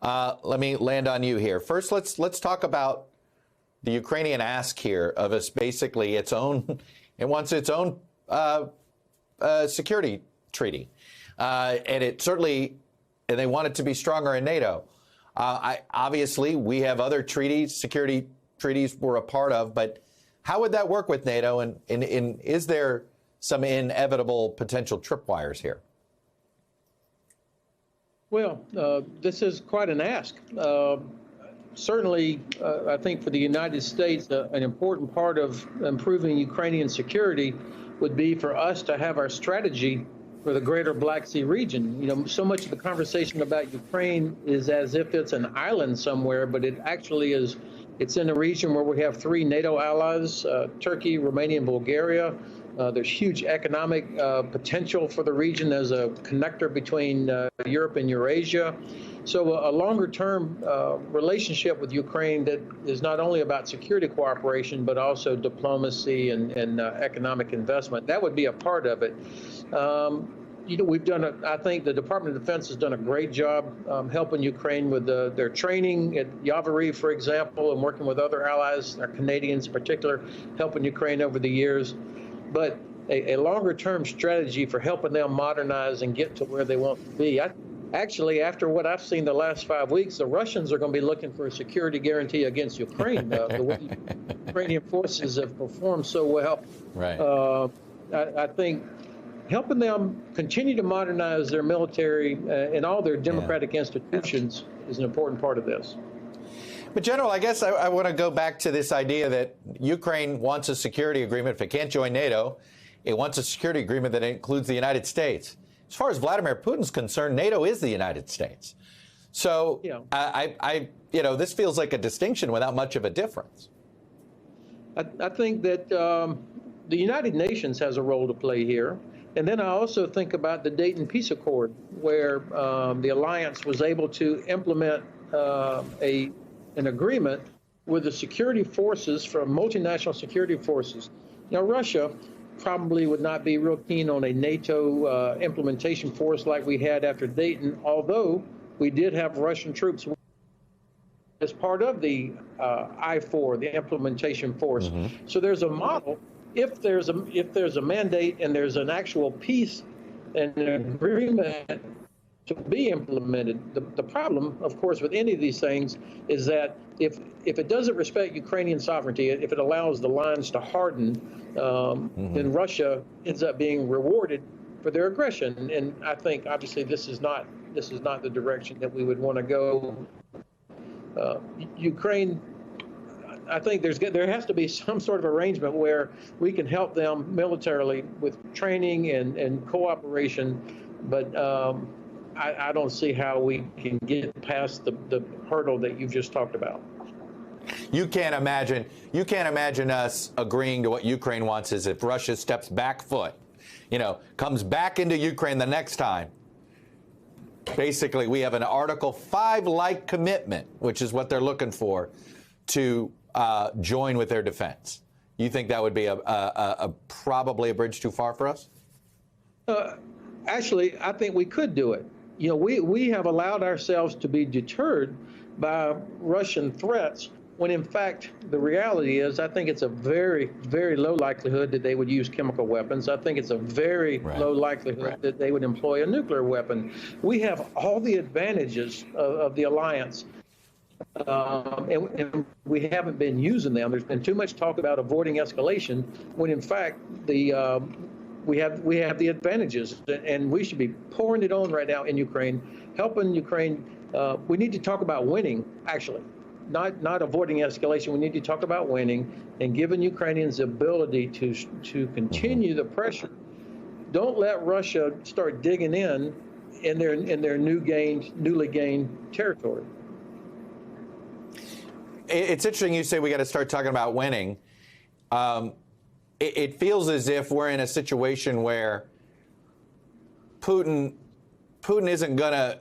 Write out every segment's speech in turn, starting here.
let me land on you here. First, let's talk about the Ukrainian ask here of us basically its own. It wants its own security treaty, and it certainly, and they want it to be stronger in NATO. Obviously, we have other treaties, security treaties we're a part of, but how would that work with NATO? And is there some inevitable potential tripwires here? Well, this is quite an ask. Certainly, I think for the United States, an important part of improving Ukrainian security would be for us to have our strategy for the greater Black Sea region. You know, so much of the conversation about Ukraine is as if it's an island somewhere, but it actually is. It's in a region where we have 3 NATO allies, Turkey, Romania, and Bulgaria. There's huge economic potential for the region as a connector between Europe and Eurasia. So a longer-term relationship with Ukraine that is not only about security cooperation, but also diplomacy and economic investment, that would be a part of it. You know, we've done I think the Department of Defense has done a great job helping Ukraine with their training at Yavori, for example, and working with other allies, our Canadians in particular, helping Ukraine over the years. But a longer-term strategy for helping them modernize and get to where they want to be. Actually, after what I've seen the last 5 weeks, the Russians are going to be looking for a security guarantee against Ukraine. The way Ukrainian forces have performed so well. Right. I think helping them continue to modernize their military and all their democratic institutions is an important part of this. But, General, I guess I want to go back to this idea that Ukraine wants a security agreement. If it can't join NATO, it wants a security agreement that includes the United States. As far as Vladimir Putin's concerned, NATO is the United States. So, you know, this feels like a distinction without much of a difference. I think that the United Nations has a role to play here. And then I also think about the Dayton Peace Accord, where the alliance was able to implement an agreement with the security forces from multinational security forces. Now, Russia probably would not be real keen on a NATO implementation force like we had after Dayton, although we did have Russian troops as part of the I-4, the implementation force. Mm-hmm. So there's a model. If there's a mandate and there's an actual peace and an agreement to be implemented, the problem, of course, with any of these things is that if it doesn't respect Ukrainian sovereignty, if it allows the lines to harden, then Russia ends up being rewarded for their aggression. And I think obviously this is not the direction that we would want to go. Ukraine, I think there has to be some sort of arrangement where we can help them militarily with training and cooperation, but I don't see how we can get past the hurdle that you've just talked about. You can't imagine us agreeing to what Ukraine wants is if Russia steps back foot, you know, comes back into Ukraine the next time. Basically, we have an Article 5-like commitment, which is what they're looking for, to join with their defense. You think that would be probably a bridge too far for us? Actually, I think we could do it. You know, we have allowed ourselves to be deterred by Russian threats when, in fact, the reality is I think it's a very, very low likelihood that they would use chemical weapons. I think it's a very low likelihood that they would employ a nuclear weapon. We have all the advantages of the alliance, and we haven't been using them. There's been too much talk about avoiding escalation when, in fact, we have the advantages, and we should be pouring it on right now in Ukraine, helping Ukraine. We need to talk about winning, actually, not avoiding escalation. We need to talk about winning and giving Ukrainians the ability to continue the pressure. Don't let Russia start digging in their newly gained territory. It's interesting you say we got to start talking about winning. It feels as if we're in a situation where Putin isn't gonna.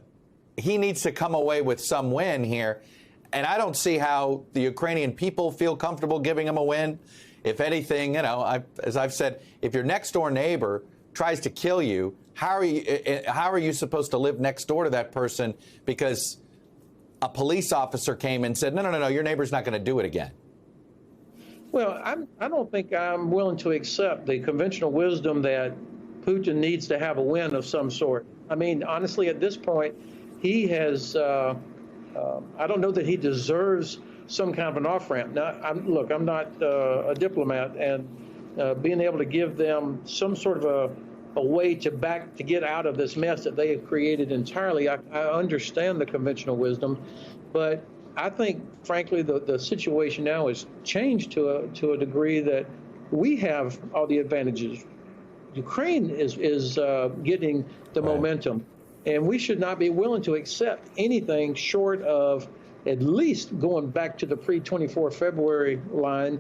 He needs to come away with some win here, and I don't see how the Ukrainian people feel comfortable giving him a win. If anything, you know, as I've said, if your next door neighbor tries to kill you, how are you supposed to live next door to that person? Because a police officer came and said, no, your neighbor's not going to do it again? Well, I don't think I'm willing to accept the conventional wisdom that Putin needs to have a win of some sort. I mean, honestly, at this point, he has, I don't know that he deserves some kind of an off-ramp. Now, I'm not a diplomat, and being able to give them some sort of a way to get out of this mess that they have created entirely, I understand the conventional wisdom, but I think, frankly, the situation now has changed to a degree that we have all the advantages. Ukraine is getting the momentum, and we should not be willing to accept anything short of at least going back to the pre-24 February line.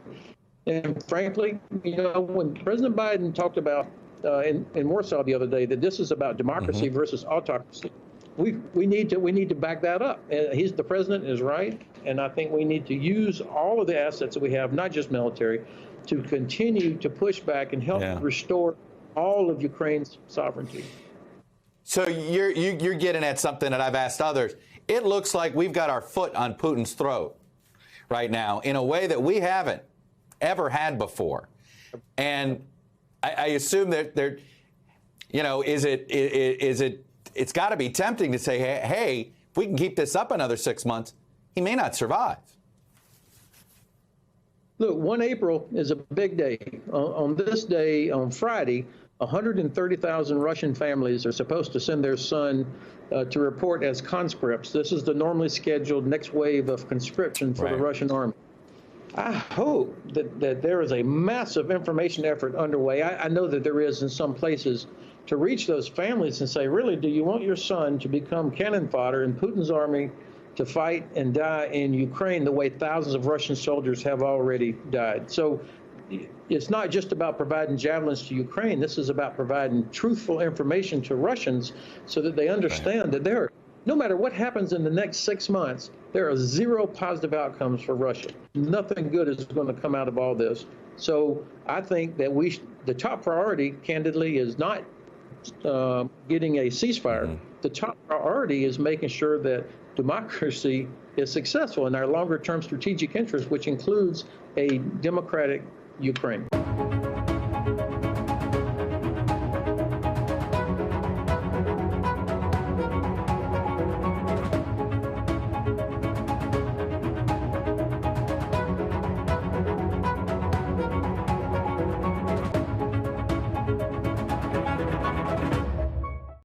And frankly, when President Biden talked about in Warsaw the other day that this is about democracy versus autocracy, we need to back that up. The president is right, and I think we need to use all of the assets that we have, not just military, to continue to push back and help restore all of Ukraine's sovereignty. So you're getting at something that I've asked others. It looks like we've got our foot on Putin's throat right now in a way that we haven't ever had before. And I assume that it's got to be tempting to say, hey, if we can keep this up another 6 months, he may not survive. Look, 1 April is a big day. On this day, on Friday, 130,000 Russian families are supposed to send their son to report as conscripts. This is the normally scheduled next wave of conscription for the Russian army. I hope that there is a massive information effort underway. I know that there is in some places to reach those families and say, really, do you want your son to become cannon fodder in Putin's army to fight and die in Ukraine the way thousands of Russian soldiers have already died? So it's not just about providing javelins to Ukraine. This is about providing truthful information to Russians so that they understand that no matter what happens in the next 6 months, there are zero positive outcomes for Russia. Nothing good is going to come out of all this. So I think that the top priority, candidly, is not getting a ceasefire. The top priority is making sure that democracy is successful in our longer-term strategic interests, which includes a democratic Ukraine.